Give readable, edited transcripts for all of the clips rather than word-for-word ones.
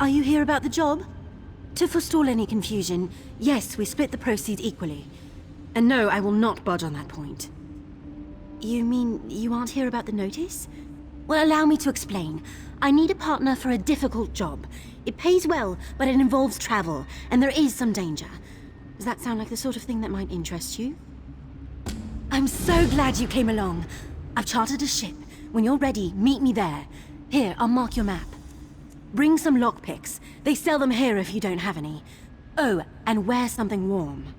Are you here about the job? To forestall any confusion, yes, we split the proceeds equally. And no, I will not budge on that point. You mean you aren't here about the notice? Well, allow me to explain. I need a partner for a difficult job. It pays well, but it involves travel, and there is some danger. Does that sound like the sort of thing that might interest you? I'm so glad you came along. I've chartered a ship. When you're ready, meet me there. Here, I'll mark your map. Bring some lockpicks. They sell them here if you don't have any. Oh, and wear something warm.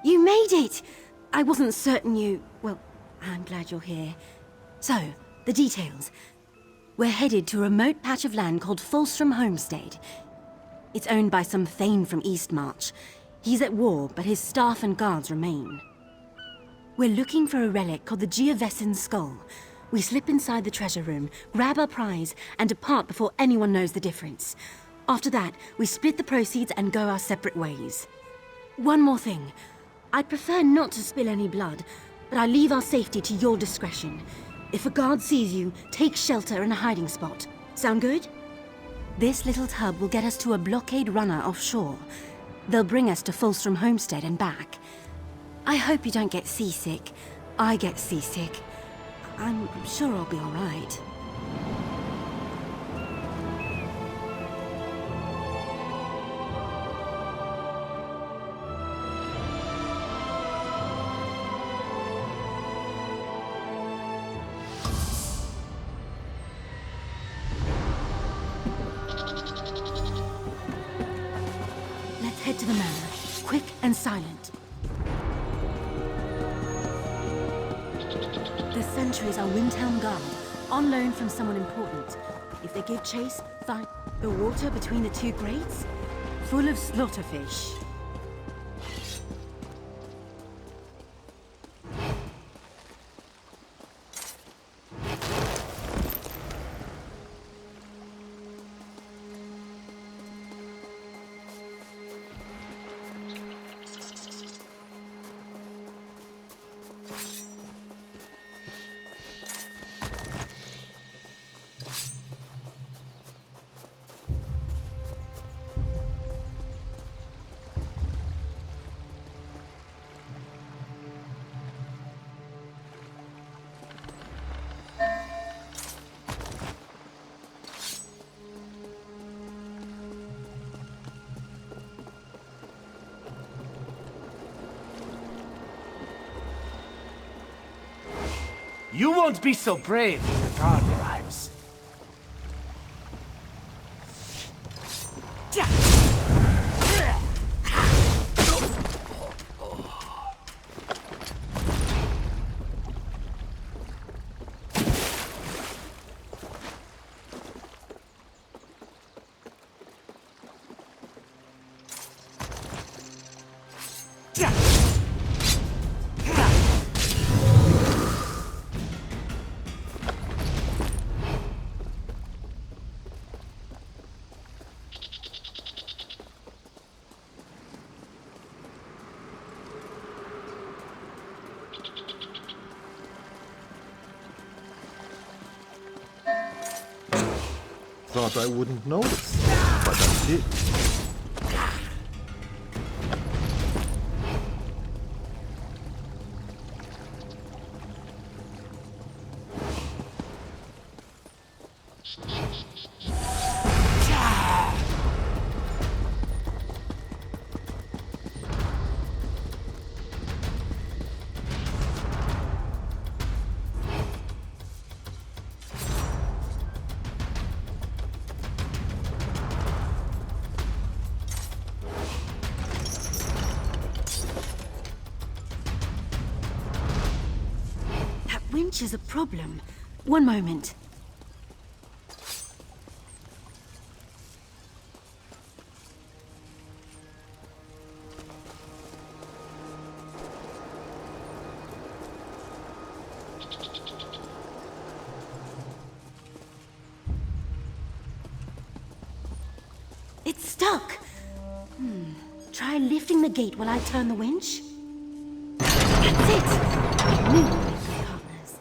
You made it! I wasn't certain you... Well, I'm glad you're here. So, the details. We're headed to a remote patch of land called Fulstrom Homestead. It's owned by some Thane from Eastmarch. He's at war, but his staff and guards remain. We're looking for a relic called the Geovessan Skull. We slip inside the treasure room, grab our prize, and depart before anyone knows the difference. After that, we split the proceeds and go our separate ways. One more thing. I'd prefer not to spill any blood, but I leave our safety to your discretion. If a guard sees you, take shelter in a hiding spot. Sound good? This little tub will get us to a blockade runner offshore. They'll bring us to Fulstrom Homestead and back. I hope you don't get seasick. I get seasick. I'm sure I'll be all right. Head to the manor, quick and silent. The sentries are Windhelm Guard, on loan from someone important. If they give chase, find the water between the two grates, full of slaughterfish. You won't be so brave when the guard arrives. Thought I wouldn't notice, but I did. Winch is a problem. One moment. It's stuck. Try lifting the gate while I turn the winch. That's it. I knew we'd be good partners.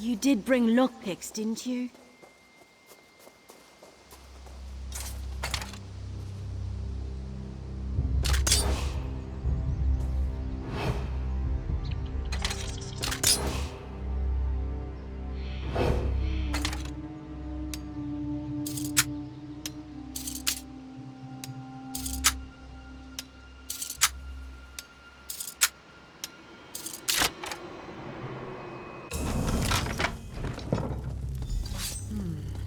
You did bring lockpicks, didn't you?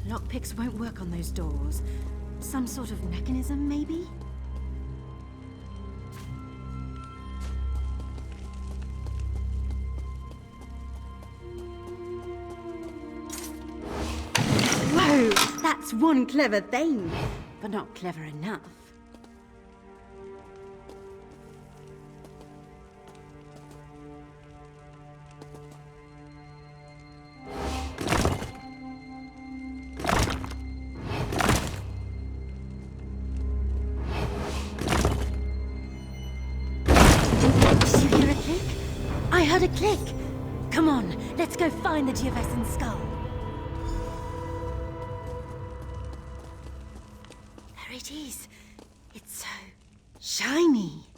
Lockpicks won't work on those doors. Some sort of mechanism, maybe? Whoa! That's one clever thing, but not clever enough. I heard a click! Come on, let's go find the Geovesan skull. There it is. It's so shiny.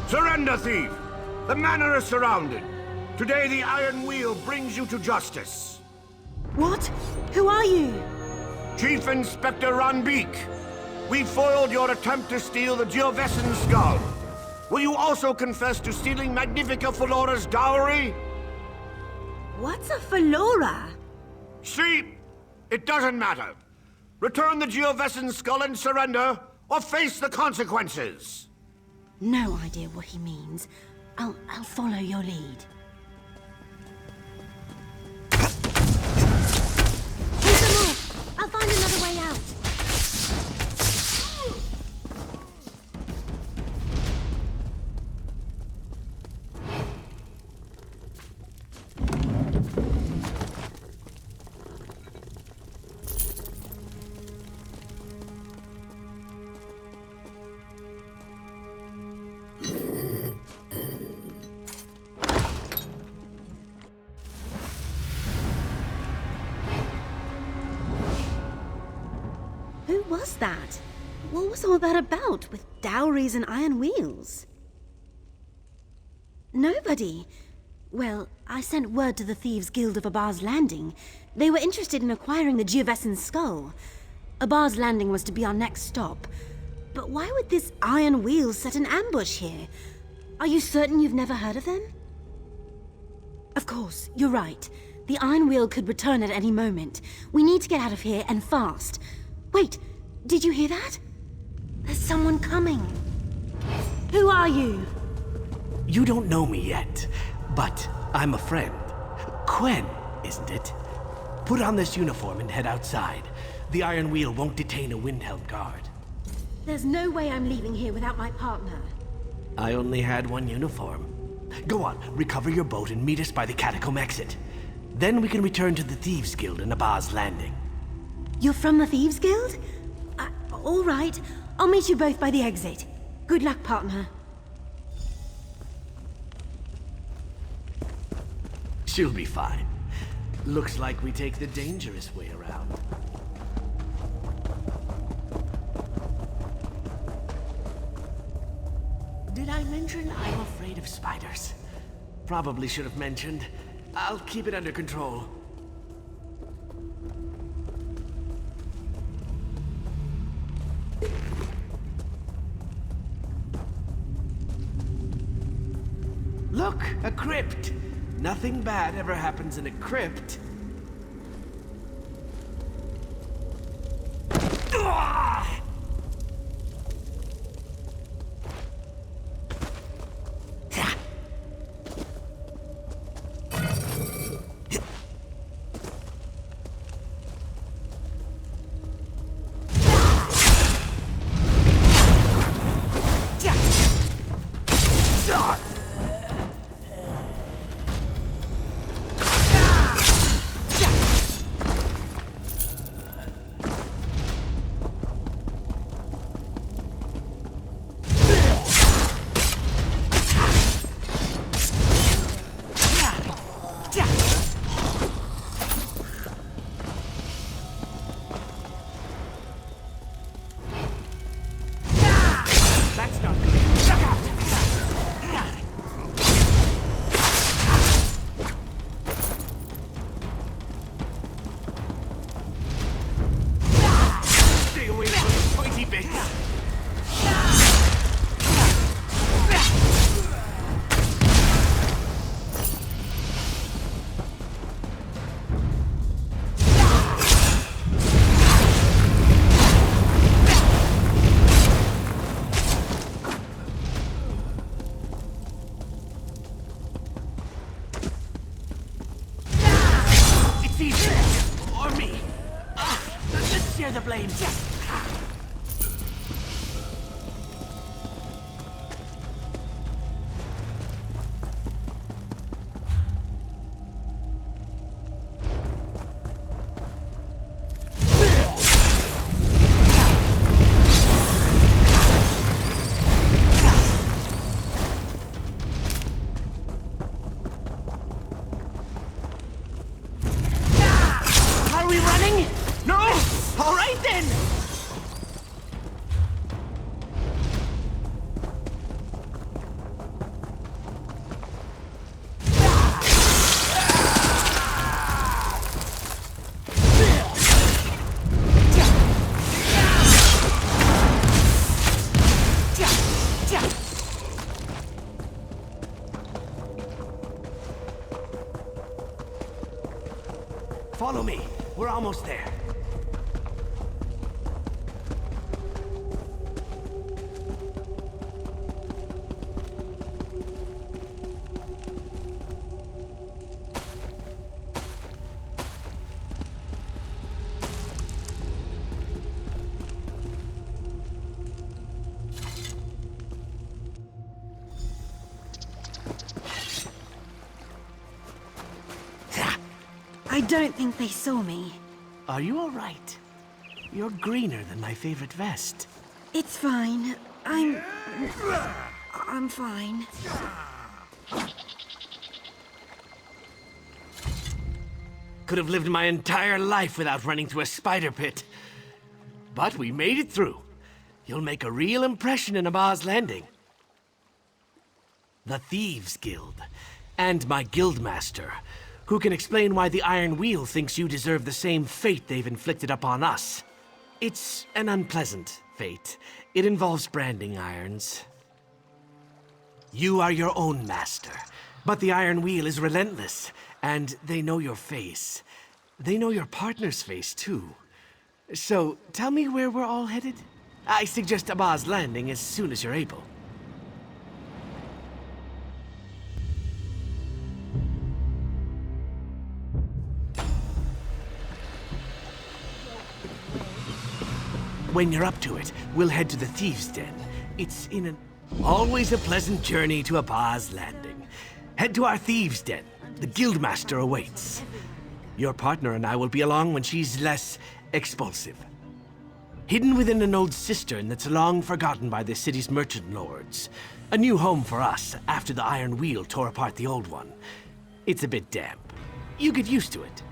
Surrender, thief! The manor is surrounded. Today the Iron Wheel brings you to justice. What? Who are you? Chief Inspector Ranbeek. We foiled your attempt to steal the Geovesan skull. Will you also confess to stealing Magnifica Falora's dowry? What's a Falora? See, it doesn't matter. Return the Geovesan skull and surrender, or face the consequences. No idea what he means. I'll follow your lead. Keep them off! I'll find another way out. Who was that? What was all that about, with dowries and iron wheels? Nobody. Well, I sent word to the Thieves' Guild of Abar's Landing. They were interested in acquiring the Geovessan skull. Abar's Landing was to be our next stop. But why would this iron wheel set an ambush here? Are you certain you've never heard of them? Of course, you're right. The iron wheel could return at any moment. We need to get out of here, and fast. Wait, did you hear that? There's someone coming. Who are you? You don't know me yet, but I'm a friend. Quen, isn't it? Put on this uniform and head outside. The iron wheel won't detain a Windhelm guard. There's no way I'm leaving here without my partner. I only had one uniform. Go on, recover your boat and meet us by the catacomb exit. Then we can return to the Thieves' Guild in Abar's Landing. You're from the Thieves' Guild? All right. I'll meet you both by the exit. Good luck, partner. She'll be fine. Looks like we take the dangerous way around. Did I mention I'm afraid of spiders? Probably should have mentioned. I'll keep it under control. Look, a crypt. Nothing bad ever happens in a crypt. The blame. Are we running? No? All right then! Follow me. We're almost there. I don't think they saw me. Are you all right? You're greener than my favorite vest. It's fine. I'm fine. Could have lived my entire life without running through a spider pit. but we made it through. You'll make a real impression in Abba's Landing. The Thieves Guild, and my guildmaster, who can explain why the Iron Wheel thinks you deserve the same fate they've inflicted upon us. It's an unpleasant fate. It involves branding irons. You are your own master, but the Iron Wheel is relentless, and they know your face. They know your partner's face, too. So, tell me where we're all headed? I suggest Abba's Landing as soon as you're able. When you're up to it, we'll head to the Thieves' Den. It's in an... Always a pleasant journey to Abba's Landing. Head to our Thieves' Den. The Guildmaster awaits. Your partner and I will be along when she's less expulsive. Hidden within an old cistern that's long forgotten by the city's merchant lords. A new home for us after the Iron Wheel tore apart the old one. It's a bit damp. You get used to it.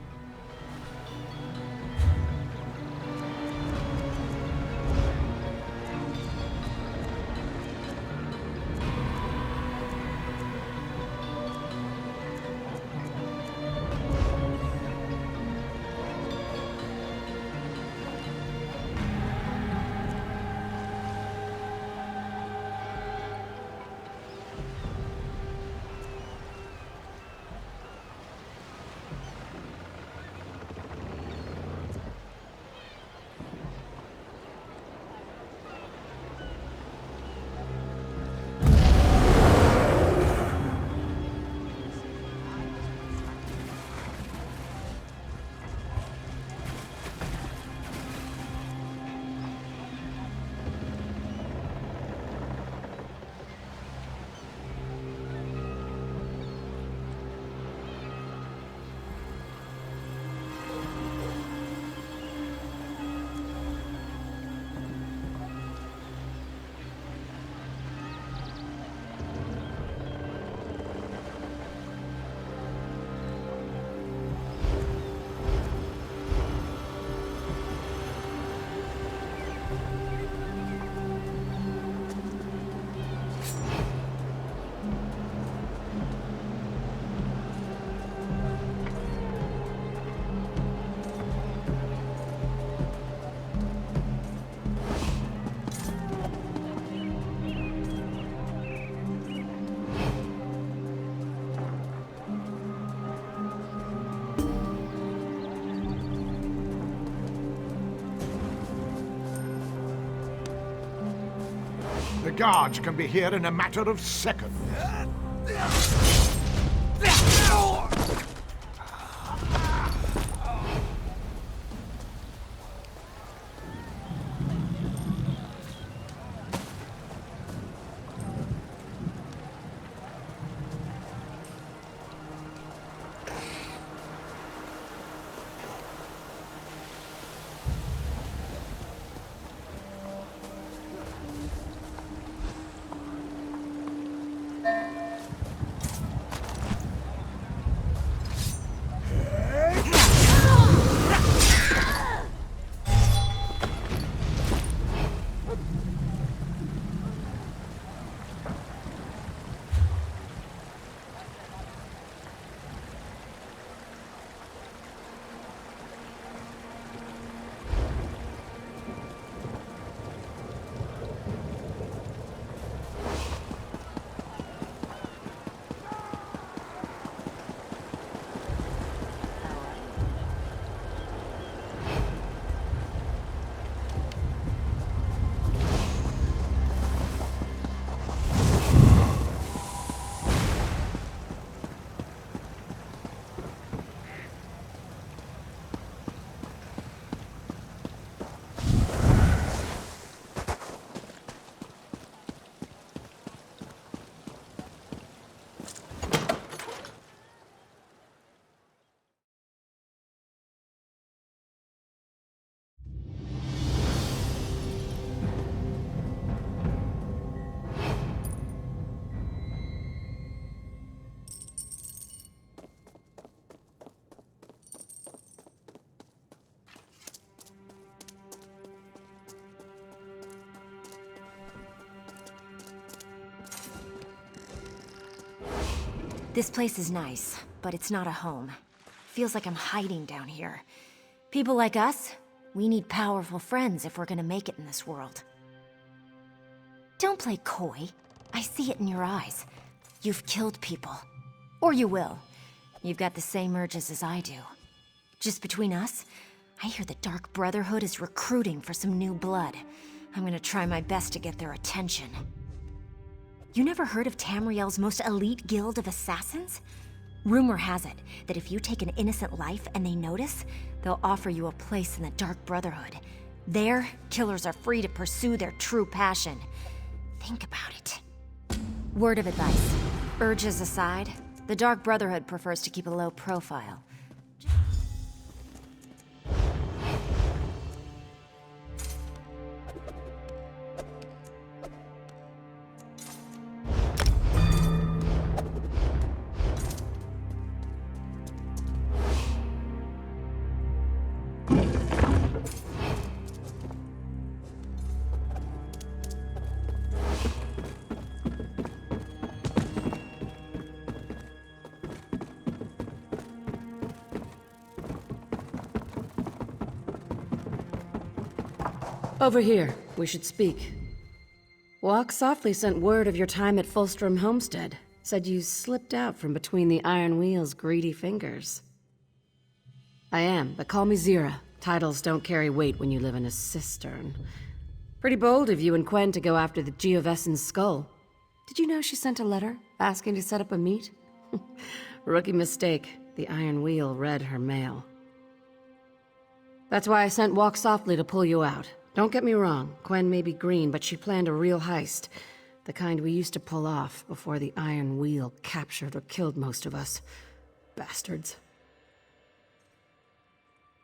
The guards can be here in a matter of seconds. This place is nice, but it's not a home. Feels like I'm hiding down here. People like us, we need powerful friends if we're gonna make it in this world. Don't play coy. I see it in your eyes. You've killed people. Or you will. You've got the same urges as I do. Just between us, I hear the Dark Brotherhood is recruiting for some new blood. I'm gonna try my best to get their attention. You never heard of Tamriel's most elite guild of assassins? Rumor has it that if you take an innocent life and they notice, they'll offer you a place in the Dark Brotherhood. There, killers are free to pursue their true passion. Think about it. Word of advice. Urges aside, the Dark Brotherhood prefers to keep a low profile. Over here. We should speak. Walk Softly sent word of your time at Fulstrom Homestead. Said you slipped out from between the Iron Wheel's greedy fingers. I am, but call me Zira. Titles don't carry weight when you live in a cistern. Pretty bold of you and Quen to go after the Geovessen's skull. Did you know she sent a letter asking to set up a meet? Rookie mistake. The Iron Wheel read her mail. That's why I sent Walk Softly to pull you out. Don't get me wrong, Quen may be green, but she planned a real heist. The kind we used to pull off before the Iron Wheel captured or killed most of us. Bastards.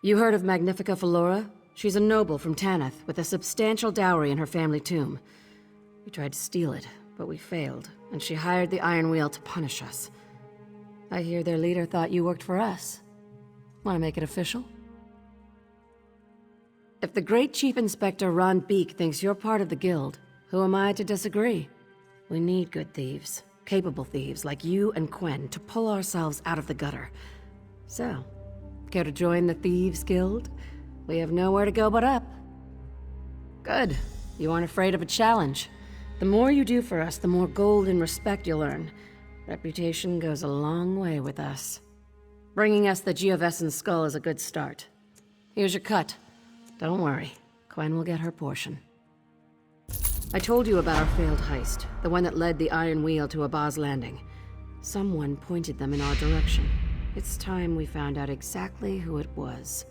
You heard of Magnifica Flora? She's a noble from Tanith, with a substantial dowry in her family tomb. We tried to steal it, but we failed, and she hired the Iron Wheel to punish us. I hear their leader thought you worked for us. Want to make it official? If the great Chief Inspector Ron Beek thinks you're part of the guild, who am I to disagree? We need good thieves, capable thieves like you and Quen to pull ourselves out of the gutter. So, care to join the Thieves Guild? We have nowhere to go but up. Good. You aren't afraid of a challenge. The more you do for us, the more gold and respect you'll earn. Reputation goes a long way with us. Bringing us the Geovessen's skull is a good start. Here's your cut. Don't worry, Quen will get her portion. I told you about our failed heist, the one that led the Iron Wheel to Abba's Landing. Someone pointed them in our direction. It's time we found out exactly who it was.